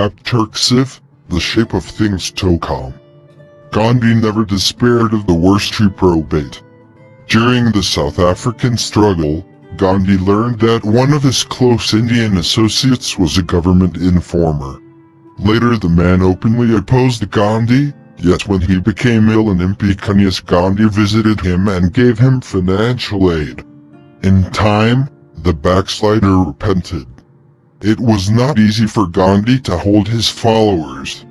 capture XIV, the shape of things to come. Gandhi never despaired of the worst reprobate. During the South African struggle, Gandhi learned that one of his close Indian associates was a government informer. Later the man openly opposed Gandhi, yet when he became ill in MP31, Gandhi visited him and gave him financial aid. In time, the backslider repented. It was not easy for Gandhi to hold his followers.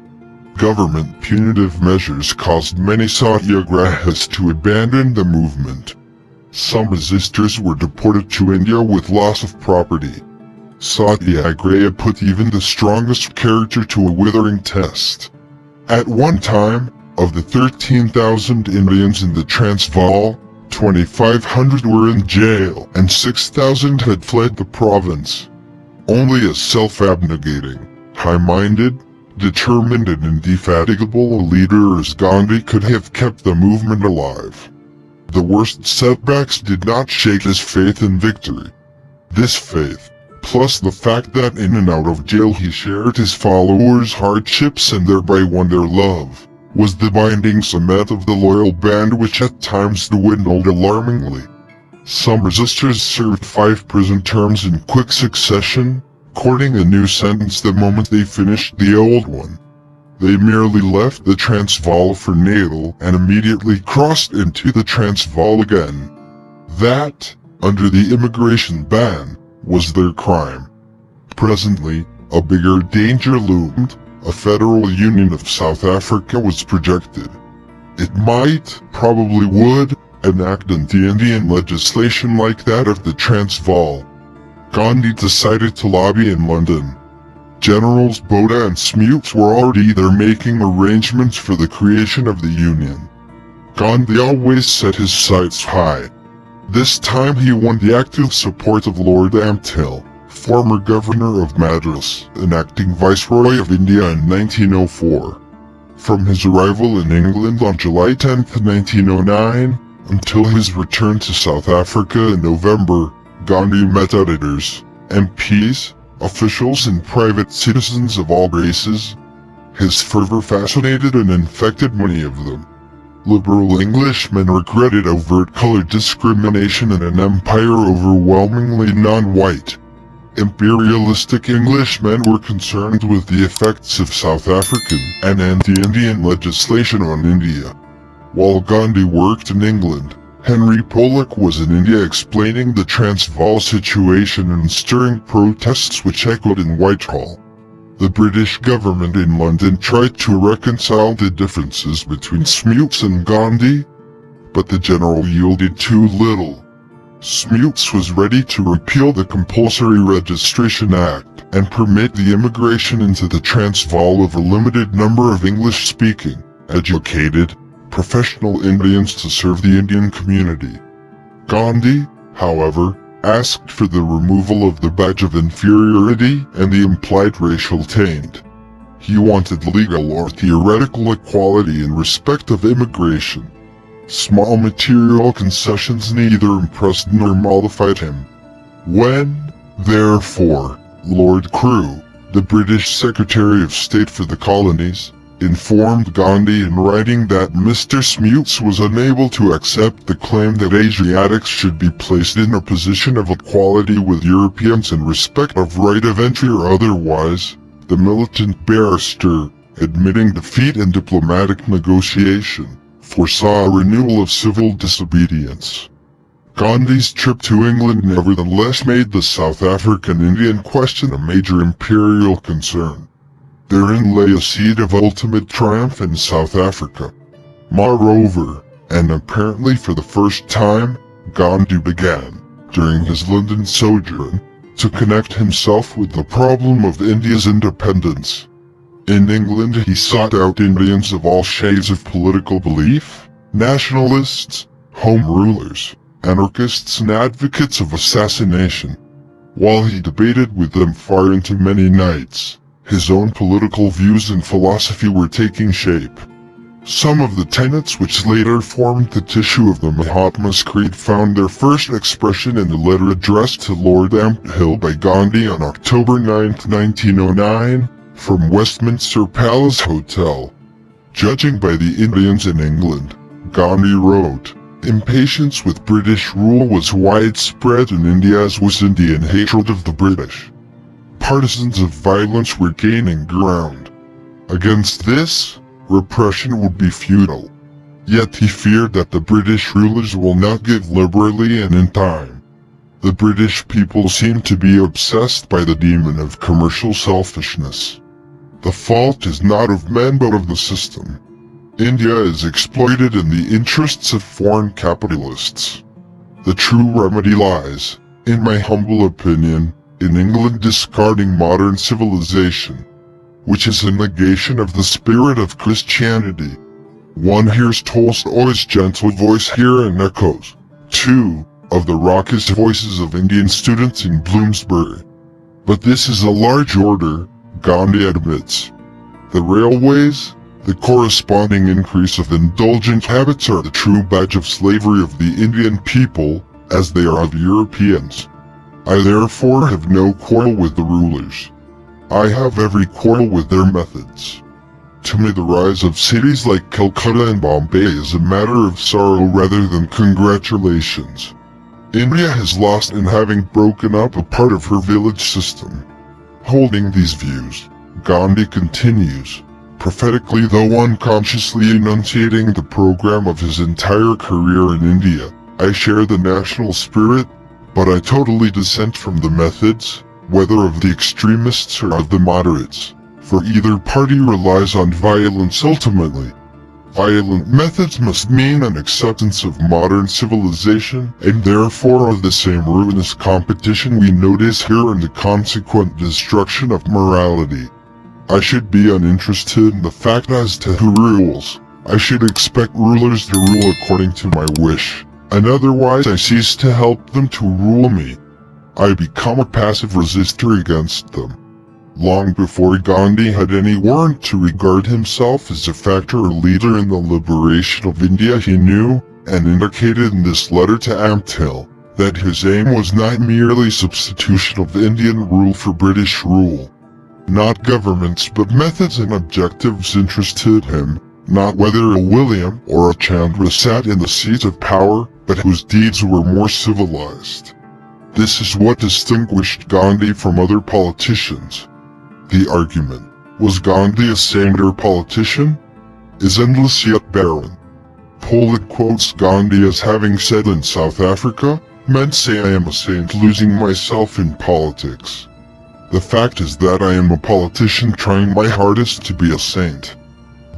Government punitive measures caused many satyagrahis to abandon the movement. Some resistors were deported to India with loss of property. Satyagraha put even the strongest character to a withering test. At one time, of the 13,000 Indians in the Transvaal, 2,500 were in jail and 6,000 had fled the province. Only a self-abnegating, high-minded, determined and indefatigable a leader as Gandhi could have kept the movement alive. The worst setbacks did not shake his faith in victory. This faith, plus the fact that in and out of jail he shared his followers' hardships and thereby won their love, was the binding cement of the loyal band which at times dwindled alarmingly. Some resistors served 5 prison terms in quick succession, courting a new sentence the moment they finished the old one. They merely left the Transvaal for Natal and immediately crossed into the Transvaal again. That, under the immigration ban, was their crime. Presently, a bigger danger loomed. A federal union of South Africa was projected. It might, probably would, enact anti-Indian legislation like that of the Transvaal. Gandhi decided to lobby in London. Generals Botha and Smuts were already there making arrangements for the creation of the union. Gandhi always set his sights high. This time he won the active support of Lord Ampthill, former governor of Madras and acting viceroy of India in 1904. From his arrival in England on July 10, 1909, until his return to South Africa in November, Gandhi met editors, MPs, officials and private citizens of all races. His fervor fascinated and infected many of them. Liberal Englishmen regretted overt color discrimination in an empire overwhelmingly non-white. Imperialistic Englishmen were concerned with the effects of South African and anti-Indian legislation on India. While Gandhi worked in England, Henry Pollock was in India explaining the Transvaal situation and stirring protests which echoed in Whitehall. The British government in London tried to reconcile the differences between Smuts and Gandhi, but the general yielded too little. Smuts was ready to repeal the Compulsory Registration Act and permit the immigration into the Transvaal of a limited number of English-speaking, educated, professional Indians to serve the Indian community. Gandhi, however, asked for the removal of the badge of inferiority and the implied racial taint. He wanted legal or theoretical equality in respect of immigration. Small material concessions neither impressed nor mollified him. When, therefore, Lord Crewe, the British Secretary of State for the Colonies, informed Gandhi in writing that Mr. Smuts was unable to accept the claim that Asiatics should be placed in a position of equality with Europeans in respect of right of entry or otherwise, the militant barrister, admitting defeat in diplomatic negotiation, foresaw a renewal of civil disobedience. Gandhi's trip to England nevertheless made the South African-Indian question a major imperial concern. Therein lay a seed of ultimate triumph in South Africa. Moreover, and apparently for the first time, Gandhi began, during his London sojourn, to connect himself with the problem of India's independence. In England he sought out Indians of all shades of political belief, nationalists, home rulers, anarchists and advocates of assassination. While he debated with them far into many nights, his own political views and philosophy were taking shape. Some of the tenets which later formed the tissue of the Mahatma's Creed found their first expression in the letter addressed to Lord Ampthill by Gandhi on October 9, 1909, from Westminster Palace Hotel. Judging by the Indians in England, Gandhi wrote, impatience with British rule was widespread in India, as was Indian hatred of the British. Partisans of violence were gaining ground. Against this, repression would be futile. Yet he feared that the British rulers will not give liberally and in time. The British people seem to be obsessed by the demon of commercial selfishness. The fault is not of men but of the system. India is exploited in the interests of foreign capitalists. The true remedy lies, in my humble opinion, in England discarding modern civilization, which is a negation of the spirit of Christianity. One hears Tolstoy's gentle voice here and echoes, too, of the raucous voices of Indian students in Bloomsbury. But this is a large order, Gandhi admits. The railways, the corresponding increase of indulgent habits are the true badge of slavery of the Indian people, as they are of Europeans. I therefore have no quarrel with the rulers. I have every quarrel with their methods. To me, the rise of cities like Calcutta and Bombay is a matter of sorrow rather than congratulations. India has lost in having broken up a part of her village system. Holding these views, Gandhi continues, prophetically though unconsciously enunciating the program of his entire career in India. I share the national spirit, but I totally dissent from the methods, whether of the extremists or of the moderates, for either party relies on violence ultimately. Violent methods must mean an acceptance of modern civilization, and therefore of the same ruinous competition we notice here and the consequent destruction of morality. I should be uninterested in the fact as to who rules. I should expect rulers to rule according to my wish, and otherwise I cease to help them to rule me. I become a passive resistor against them. Long before Gandhi had any warrant to regard himself as a factor or leader in the liberation of India, he knew, and indicated in this letter to Ampthill, that his aim was not merely substitution of Indian rule for British rule. Not governments but methods and objectives interested him, not whether a William or a Chandra sat in the seat of power, but whose deeds were more civilized. This is what distinguished Gandhi from other politicians. The argument, was Gandhi a saint or politician? Is endless yet barren. Poland quotes Gandhi as having said in South Africa, men say I am a saint losing myself in politics. The fact is that I am a politician trying my hardest to be a saint.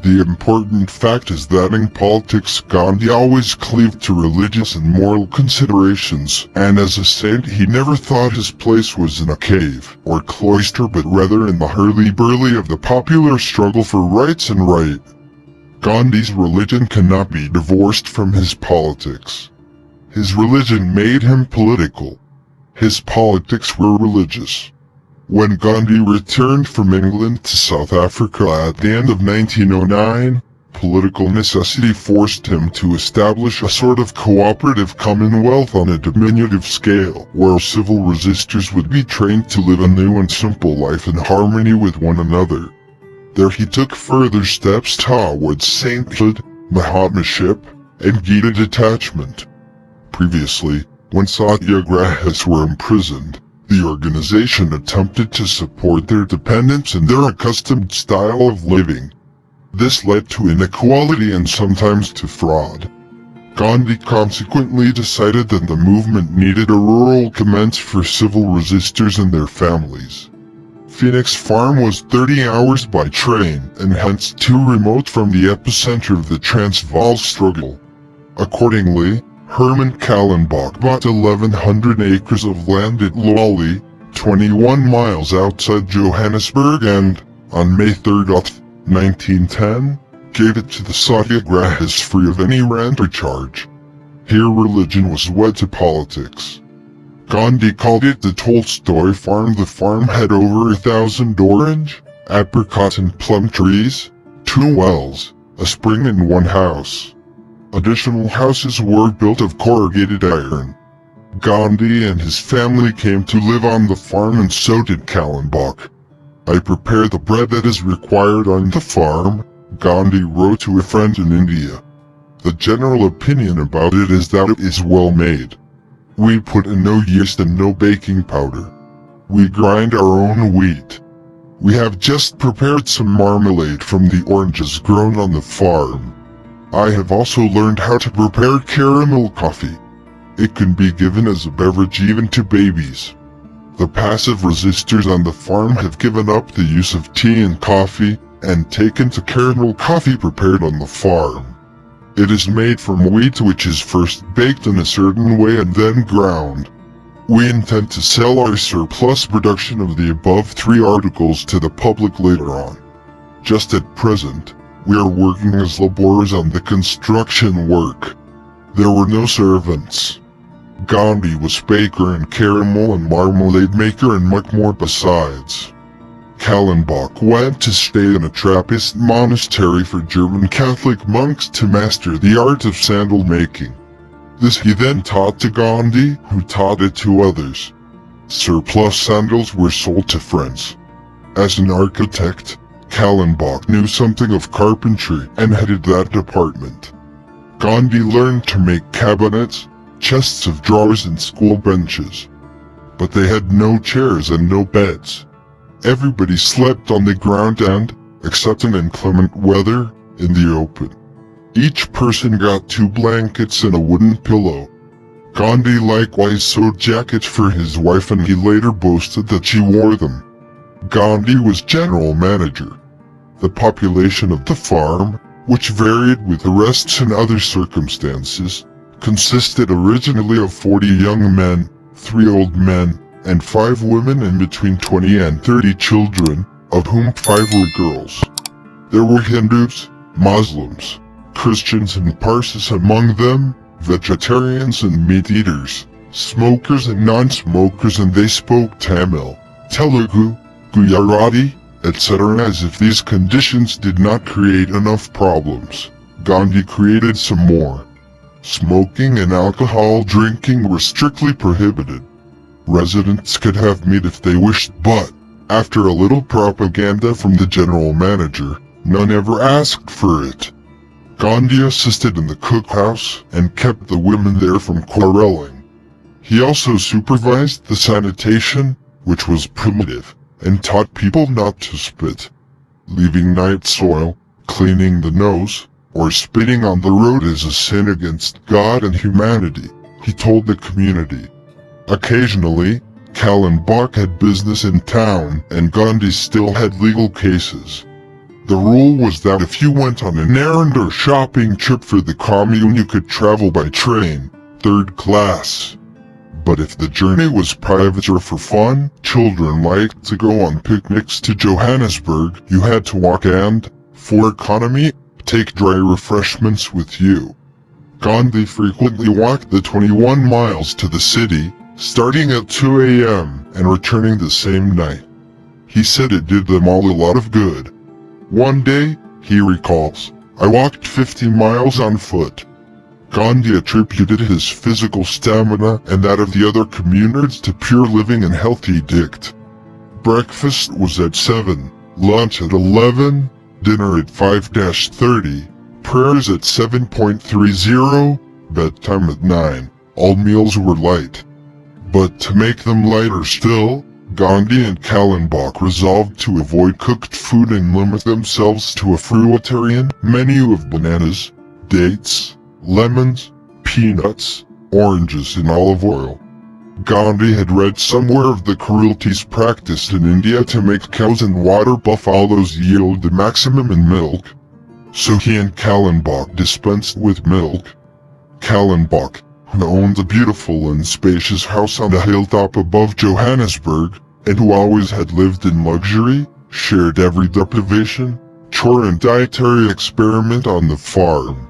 The important fact is that in politics Gandhi always cleaved to religious and moral considerations, and as a saint he never thought his place was in a cave or cloister but rather in the hurly-burly of the popular struggle for rights and right. Gandhi's religion cannot be divorced from his politics. His religion made him political. His politics were religious. When Gandhi returned from England to South Africa at the end of 1909, political necessity forced him to establish a sort of cooperative commonwealth on a diminutive scale, where civil resistors would be trained to live a new and simple life in harmony with one another. There he took further steps towards sainthood, Mahatmaship, and Gita detachment. Previously, when satyagrahis were imprisoned, the organization attempted to support their dependents in their accustomed style of living. This led to inequality and sometimes to fraud. Gandhi consequently decided that the movement needed a rural commence for civil resistors and their families. Phoenix Farm was 30 hours by train and hence too remote from the epicenter of the Transvaal struggle. Accordingly, Herman Kallenbach bought 1,100 acres of land at Lawley, 21 miles outside Johannesburg and, on May 3, 1910, gave it to the satyagrahis free of any rent or charge. Here religion was wed to politics. Gandhi called it the Tolstoy farm. The farm had over 1,000 orange, apricot and plum trees, 2 wells, a spring and 1 house. Additional houses were built of corrugated iron. Gandhi and his family came to live on the farm and so did Kallenbach. I prepare the bread that is required on the farm, Gandhi wrote to a friend in India. The general opinion about it is that it is well made. We put in no yeast and no baking powder. We grind our own wheat. We have just prepared some marmalade from the oranges grown on the farm. I have also learned how to prepare caramel coffee. It can be given as a beverage even to babies. The passive resistors on the farm have given up the use of tea and coffee and taken to caramel coffee prepared on the farm. It is made from wheat which is first baked in a certain way and then ground. We intend to sell our surplus production of the above 3 articles to the public later on. Just at present, we are working as laborers on the construction work. There were no servants. Gandhi was baker and caramel and marmalade maker and much more besides. Kallenbach went to stay in a Trappist monastery for German Catholic monks to master the art of sandal making. This he then taught to Gandhi, who taught it to others. Surplus sandals were sold to friends. As an architect, Kallenbach knew something of carpentry and headed that department. Gandhi learned to make cabinets, chests of drawers and school benches. But they had no chairs and no beds. Everybody slept on the ground and, except in inclement weather, in the open. Each person got 2 blankets and a wooden pillow. Gandhi likewise sewed jackets for his wife and he later boasted that she wore them. Gandhi was general manager. The population of the farm, which varied with arrests and other circumstances, consisted originally of 40 young men, 3 old men, and 5 women and between 20 and 30 children, of whom 5 were girls. There were Hindus, Muslims, Christians and Parsis among them, vegetarians and meat-eaters, smokers and non-smokers, and they spoke Tamil, Telugu, Gujarati, etc. As if these conditions did not create enough problems, Gandhi created some more. Smoking and alcohol drinking were strictly prohibited. Residents could have meat if they wished, but, after a little propaganda from the general manager, none ever asked for it. Gandhi assisted in the cookhouse and kept the women there from quarreling. He also supervised the sanitation, which was primitive, and taught people not to spit. Leaving night soil, cleaning the nose, or spitting on the road is a sin against God and humanity, he told the community. Occasionally, Kallenbach had business in town and Gandhi still had legal cases. The rule was that if you went on an errand or shopping trip for the commune you could travel by train, 3rd class. But if the journey was private or for fun, children liked to go on picnics to Johannesburg, you had to walk and, for economy, take dry refreshments with you. Gandhi frequently walked the 21 miles to the city, starting at 2 a.m. and returning the same night. He said it did them all a lot of good. One day, he recalls, I walked 50 miles on foot. Gandhi attributed his physical stamina and that of the other communards to pure living and healthy dict. Breakfast was at 7, lunch at 11, dinner at 5-30, prayers at 7.30, bedtime at 9. All meals were light. But to make them lighter still, Gandhi and Kallenbach resolved to avoid cooked food and limit themselves to a fruitarian menu of bananas, dates, lemons, peanuts, oranges and olive oil. Gandhi had read somewhere of the cruelties practiced in India to make cows and water buffaloes yield the maximum in milk. So he and Kallenbach dispensed with milk. Kallenbach, who owned a beautiful and spacious house on a hilltop above Johannesburg, and who always had lived in luxury, shared every deprivation, chore and dietary experiment on the farm.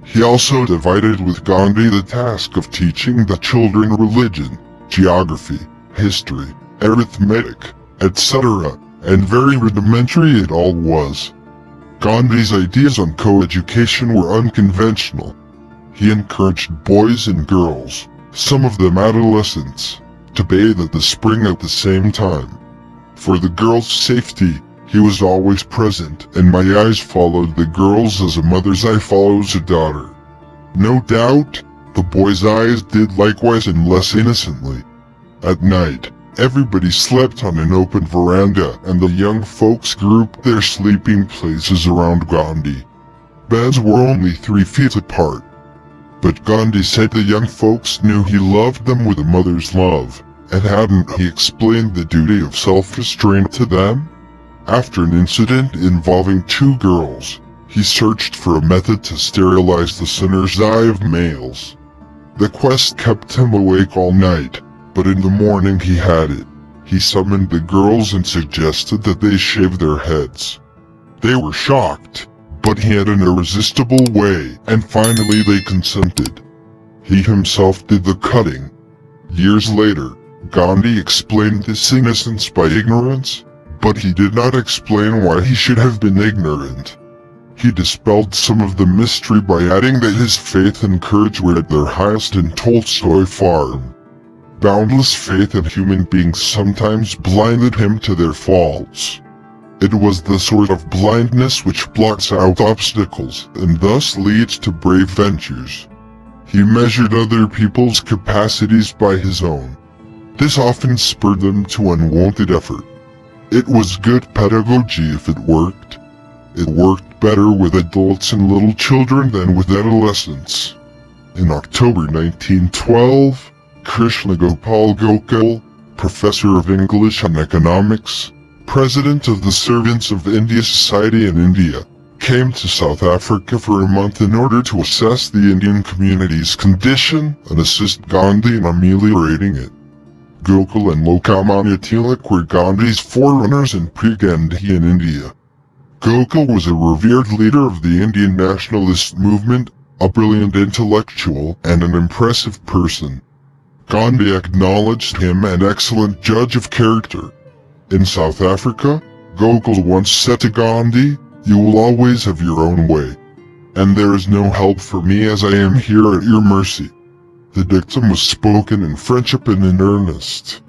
He also divided with Gandhi the task of teaching the children religion, geography, history, arithmetic, etc., and very rudimentary it all was. Gandhi's ideas on co-education were unconventional. He encouraged boys and girls, some of them adolescents, to bathe at the spring at the same time. For the girls' safety, he was always present, and my eyes followed the girls as a mother's eye follows a daughter. No doubt, the boys' eyes did likewise and less innocently. At night, everybody slept on an open veranda and the young folks grouped their sleeping places around Gandhi. Beds were only 3 feet apart. But Gandhi said the young folks knew he loved them with a mother's love, and hadn't he explained the duty of self-restraint to them? After an incident involving 2 girls, he searched for a method to sterilize the sinner's eye of males. The quest kept him awake all night, but in the morning he had it. He summoned the girls and suggested that they shave their heads. They were shocked, but he had an irresistible way, and finally they consented. He himself did the cutting. Years later, Gandhi explained this innocence by ignorance, but he did not explain why he should have been ignorant. He dispelled some of the mystery by adding that his faith and courage were at their highest in Tolstoy farm. Boundless faith in human beings sometimes blinded him to their faults. It was the sort of blindness which blots out obstacles and thus leads to brave ventures. He measured other people's capacities by his own. This often spurred them to unwanted effort. It was good pedagogy if it worked. It worked better with adults and little children than with adolescents. In October 1912, Krishna Gopal Gokul, professor of English and economics, president of the Servants of India Society in India, came to South Africa for a month in order to assess the Indian community's condition and assist Gandhi in ameliorating it. Gokul and Lokmanya Tilak were Gandhi's forerunners in pre-Gandhi in India. Gokul was a revered leader of the Indian nationalist movement, a brilliant intellectual and an impressive person. Gandhi acknowledged him an excellent judge of character. In South Africa, Gokul once said to Gandhi, "You will always have your own way. And there is no help for me as I am here at your mercy." The dictum was spoken in friendship and in earnest.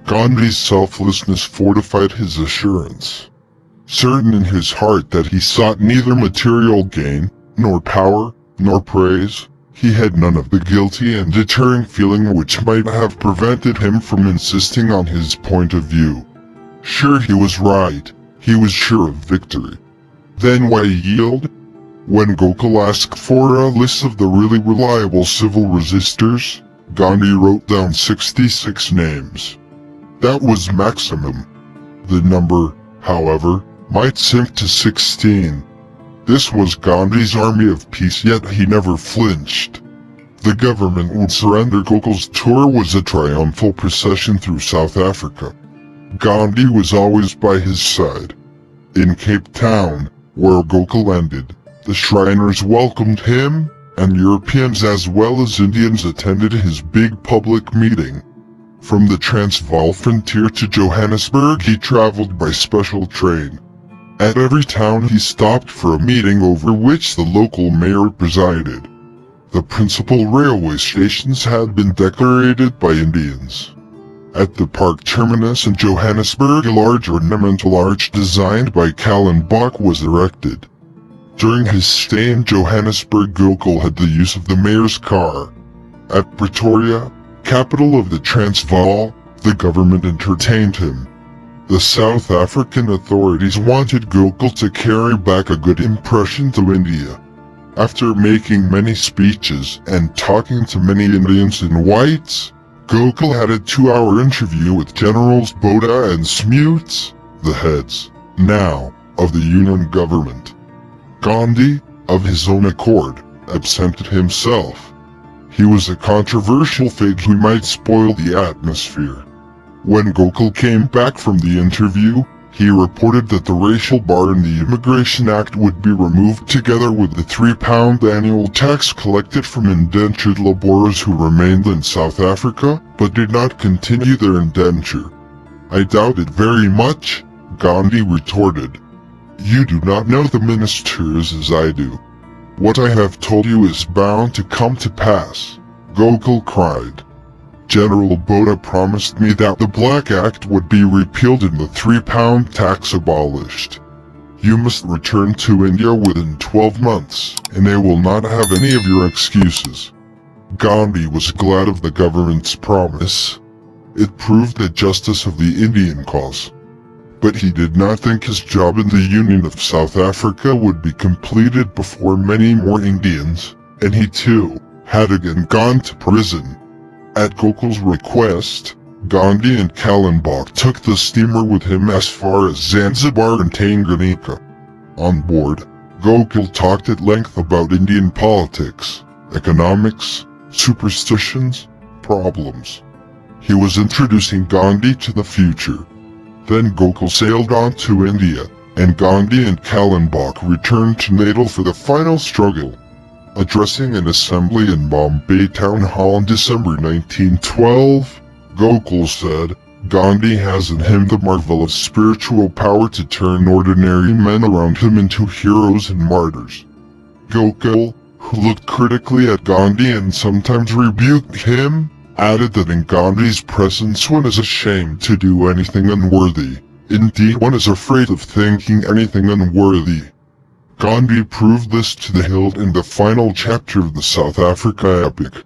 Gandhi's selflessness fortified his assurance. Certain in his heart that he sought neither material gain, nor power, nor praise, he had none of the guilty and deterring feeling which might have prevented him from insisting on his point of view. Sure he was right, he was sure of victory. Then why yield? When Gokul asked for a list of the really reliable civil resistors, Gandhi wrote down 66 names. That was maximum. The number, however, might sink to 16. This was Gandhi's army of peace, yet he never flinched. The government would surrender. Gokul's tour was a triumphal procession through South Africa. Gandhi was always by his side. In Cape Town, where Gokul ended, the Shriners welcomed him, and Europeans as well as Indians attended his big public meeting. From the Transvaal frontier to Johannesburg he traveled by special train. At every town he stopped for a meeting over which the local mayor presided. The principal railway stations had been decorated by Indians. At the park terminus in Johannesburg a large ornamental arch designed by Kallenbach was erected. During his stay in Johannesburg, Gokul had the use of the mayor's car. At Pretoria, capital of the Transvaal, the government entertained him. The South African authorities wanted Gokul to carry back a good impression to India. After making many speeches and talking to many Indians in whites, Gokul had a 2-hour interview with Generals Botha and Smuts, the heads, now, of the Union government. Gandhi, of his own accord, absented himself. He was a controversial figure who might spoil the atmosphere. When Gokul came back from the interview, he reported that the racial bar in the Immigration Act would be removed together with the £3 annual tax collected from indentured laborers who remained in South Africa, but did not continue their indenture. "I doubt it very much," Gandhi retorted. "You do not know the ministers as I do. What I have told you is bound to come to pass," Gokul cried. General Botha promised me that the Black Act would be repealed and the £3 tax abolished. You must return to India within 12 months, and they will not have any of your excuses. Gandhi was glad of the government's promise. It proved the justice of the Indian cause. But he did not think his job in the Union of South Africa would be completed before many more Indians, and he too had again gone to prison. At Gokul's request, Gandhi and Kallenbach took the steamer with him as far as Zanzibar and Tanganyika. On board, Gokul talked at length about Indian politics, economics, superstitions, problems. He was introducing Gandhi to the future. Then Gokul sailed on to India, and Gandhi and Kallenbach returned to Natal for the final struggle. Addressing an assembly in Bombay Town Hall in December 1912, Gokul said, "Gandhi has in him the marvelous spiritual power to turn ordinary men around him into heroes and martyrs." Gokul, who looked critically at Gandhi and sometimes rebuked him, added that in Gandhi's presence one is ashamed to do anything unworthy. Indeed, one is afraid of thinking anything unworthy. Gandhi proved this to the hilt in the final chapter of the South Africa epic.